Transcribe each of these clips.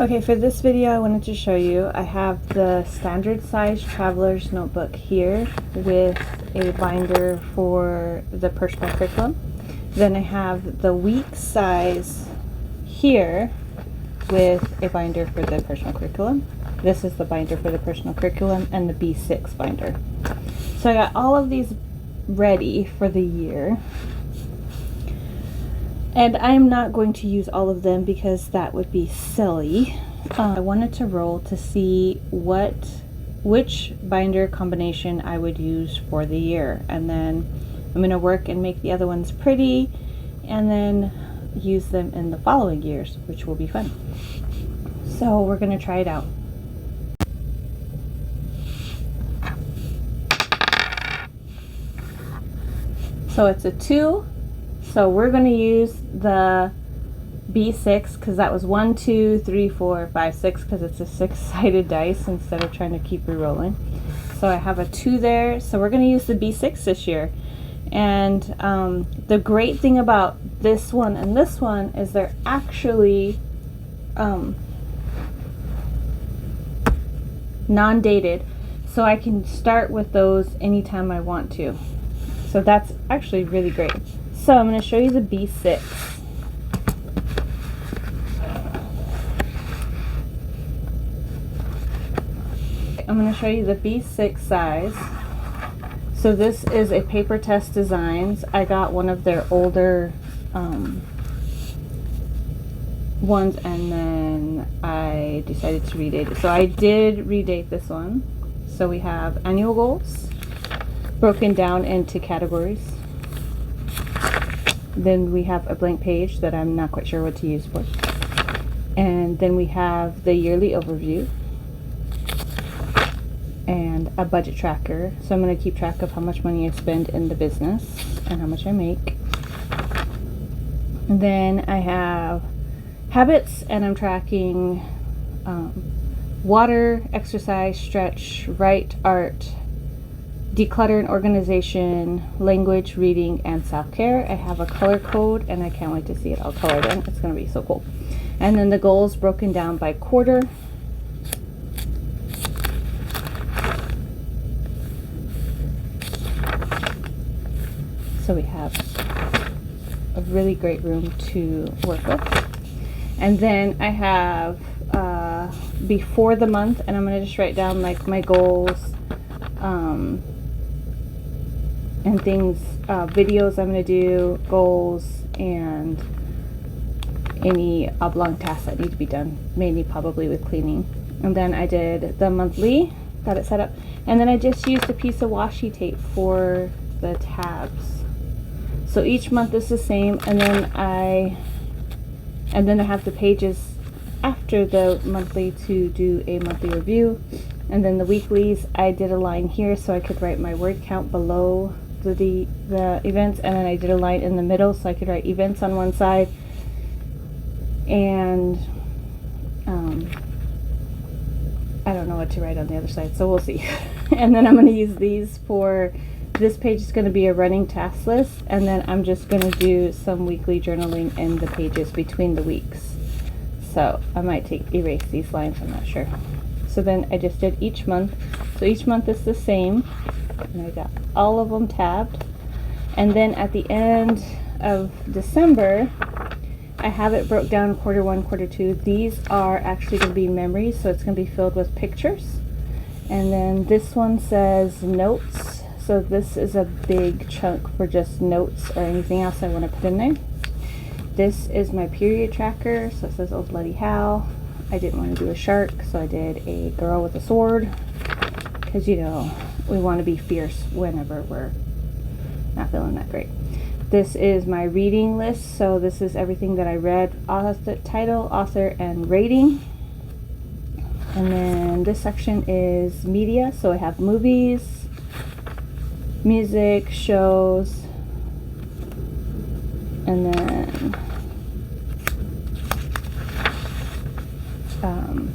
Okay, for this video I wanted to show you, I have the standard size traveler's notebook here with a binder for the personal curriculum. Then I have the week size here with a binder for the personal curriculum. This is the binder for the personal curriculum and the B6 binder. So I got all of these ready for the year. And I am not going to use all of them because that would be silly. I wanted to roll to see which binder combination I would use for the year. And then I'm going to work and make the other ones pretty and then use them in the following years, which will be fun. So we're going to try it out. So it's a 2. So we're going to use the B6 because that was 1, 2, 3, 4, 5, 6 because it's a 6-sided dice instead of trying to keep re-rolling. So I have a 2 there. So we're going to use the B6 this year. And the great thing about this one and this one is they're actually non-dated. So I can start with those anytime I want to. So that's actually really great. So I'm going to show you the B6. I'm going to show you the B6 size. So this is a Paper Test Designs. I got one of their older ones and then I decided to redate it. So I did redate this one. So we have annual goals broken down into categories. Then we have a blank page that I'm not quite sure what to use for. And then we have the yearly overview and a budget tracker. So I'm going to keep track of how much money I spend in the business and how much I make. And then I have habits and I'm tracking water, exercise, stretch, write, art, declutter and organization, language, reading, and self-care. I have a color code and I can't wait to see it all colored in. It's going to be so cool. And then the goals broken down by quarter. So we have a really great room to work with. And then I have before the month, and I'm going to just write down like my goals, and things, videos I'm going to do, goals, and any oblong tasks that need to be done, mainly probably with cleaning. And then I did the monthly, got it set up, and then I just used a piece of washi tape for the tabs. So each month is the same, and then I have the pages after the monthly to do a monthly review. And then the weeklies, I did a line here so I could write my word count below the events, and then I did a line in the middle so I could write events on one side, and I don't know what to write on the other side, so we'll see. And then I'm going to use these for this page. Is going to be a running task list, and then I'm just going to do some weekly journaling in the pages between the weeks. So I might erase these lines, I'm not sure. So then I just did each month. So each month is the same. And I got all of them tabbed. And then at the end of December, I have it broke down quarter 1, quarter 2. These are actually going to be memories, so it's going to be filled with pictures. And then this one says notes. So this is a big chunk for just notes or anything else I want to put in there. This is my period tracker. So it says Old Bloody Hal. I didn't want to do a shark, so I did a girl with a sword. Because, you know, we want to be fierce whenever we're not feeling that great. This is my reading list. So this is everything that I read, author, title, author, and rating. And then this section is media. So I have movies, music, shows, and then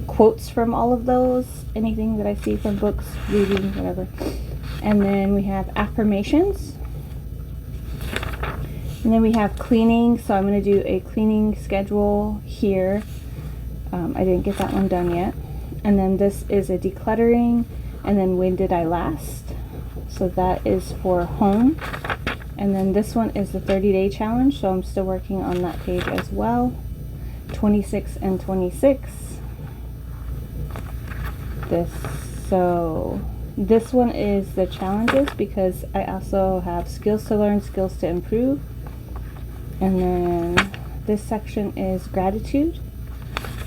quotes from all of those, anything that I see from books, reading, whatever. And then we have affirmations. And then we have cleaning. So I'm going to do a cleaning schedule here. I didn't get that one done yet. And then this is a decluttering, and then when did I last? So that is for home. And then this one is the 30-day challenge, so I'm still working on that page as well. 26 and 26. This one is the challenges, because I also have skills to learn, skills to improve. And then this section is gratitude.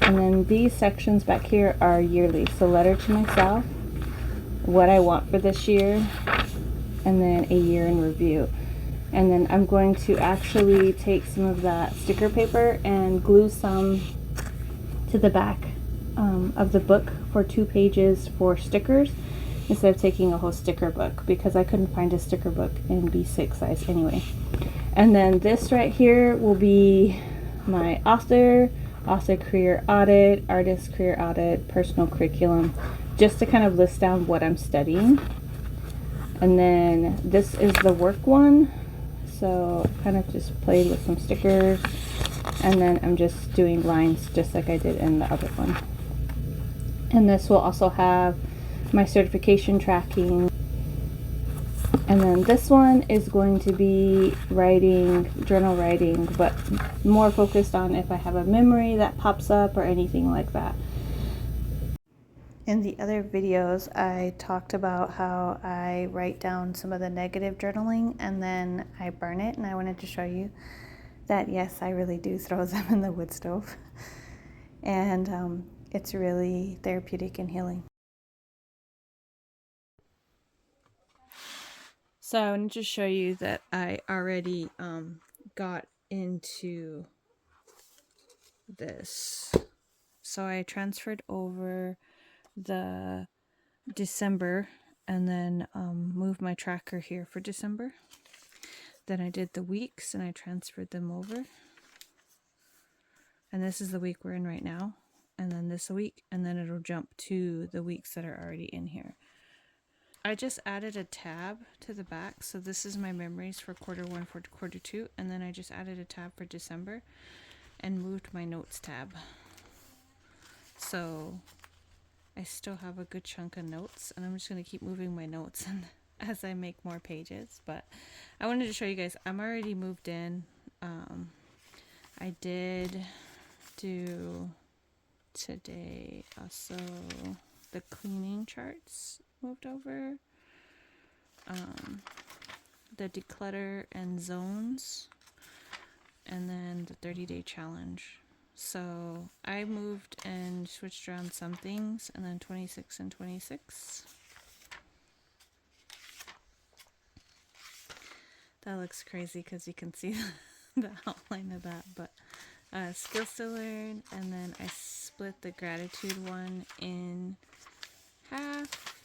And then these sections back here are yearly. So letter to myself, what I want for this year, and then a year in review. And then I'm going to actually take some of that sticker paper and glue some to the back of the book for 2 pages for stickers, instead of taking a whole sticker book, because I couldn't find a sticker book in B6 size anyway. And then this right here will be my author career audit, artist career audit, personal curriculum, just to kind of list down what I'm studying. And then this is the work one, so I kind of just played with some stickers, and then I'm just doing lines just like I did in the other one. And this will also have my certification tracking. And then this one is going to be writing, journal writing, but more focused on if I have a memory that pops up or anything like that. In the other videos, I talked about how I write down some of the negative journaling and then I burn it, and I wanted to show you that yes, I really do throw them in the wood stove. And it's really therapeutic and healing. So I wanted to show you that I already got into this. So I transferred over the December and then moved my tracker here for December. Then I did the weeks and I transferred them over. And this is the week we're in right now. And then this week, and then it'll jump to the weeks that are already in here. I just added a tab to the back. So this is my memories for quarter 1, for quarter 2. And then I just added a tab for December and moved my notes tab. So I still have a good chunk of notes, and I'm just going to keep moving my notes as I make more pages. But I wanted to show you guys, I'm already moved in. I did do today also the cleaning charts moved over, the declutter and zones, and then the 30-day challenge. So I moved and switched around some things, and then 26 and 26. That looks crazy because you can see the outline of that, but skills to learn, and then I split the gratitude one in half,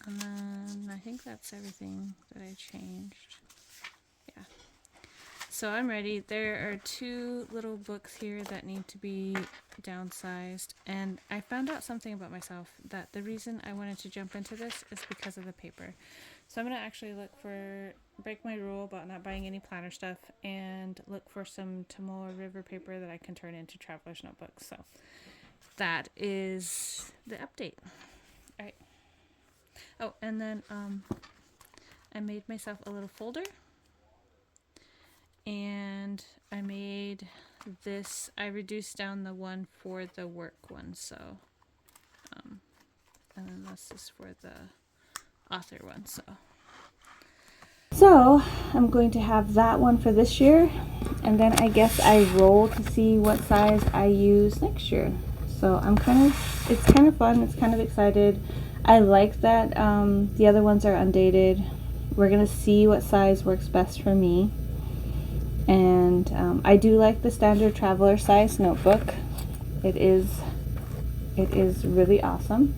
and then I think that's everything that I changed. Yeah. So I'm ready. There are 2 little books here that need to be downsized, and I found out something about myself, that the reason I wanted to jump into this is because of the paper. So I'm going to actually break my rule about not buying any planner stuff, and look for some Tomoe River paper that I can turn into traveler's notebooks. So that is the update. All right. Oh, and then I made myself a little folder. And I made this, I reduced down the one for the work one, so, and then this is for the author one, so. So, I'm going to have that one for this year, and then I guess I roll to see what size I use next year. So it's kind of fun, it's kind of excited. I like that the other ones are undated. We're going to see what size works best for me. And I do like the standard traveler size notebook. It is really awesome.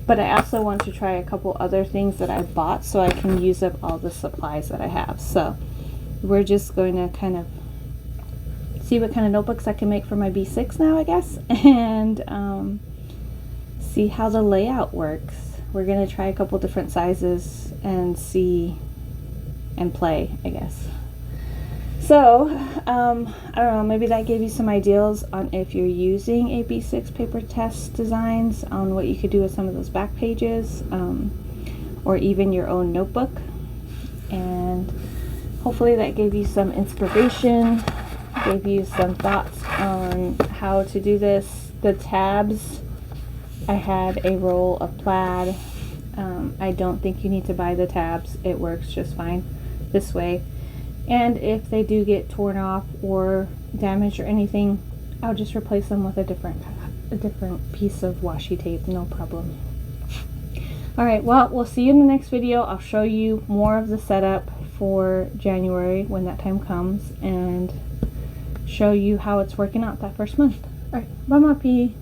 But I also want to try a couple other things that I bought so I can use up all the supplies that I have. So we're just going to kind of see what kind of notebooks I can make for my B6 now, I guess, and see how the layout works. We're going to try a couple different sizes and see and play, I guess. So, I don't know, maybe that gave you some ideas on if you're using a B6 paper test designs on what you could do with some of those back pages, or even your own notebook. And hopefully that gave you some inspiration, gave you some thoughts on how to do this. The tabs, I had a roll of plaid. I don't think you need to buy the tabs. It works just fine this way. And if they do get torn off or damaged or anything, I'll just replace them with a different piece of washi tape, no problem. Alright, well, we'll see you in the next video. I'll show you more of the setup for January when that time comes and show you how it's working out that first month. Alright, bye, Moppy.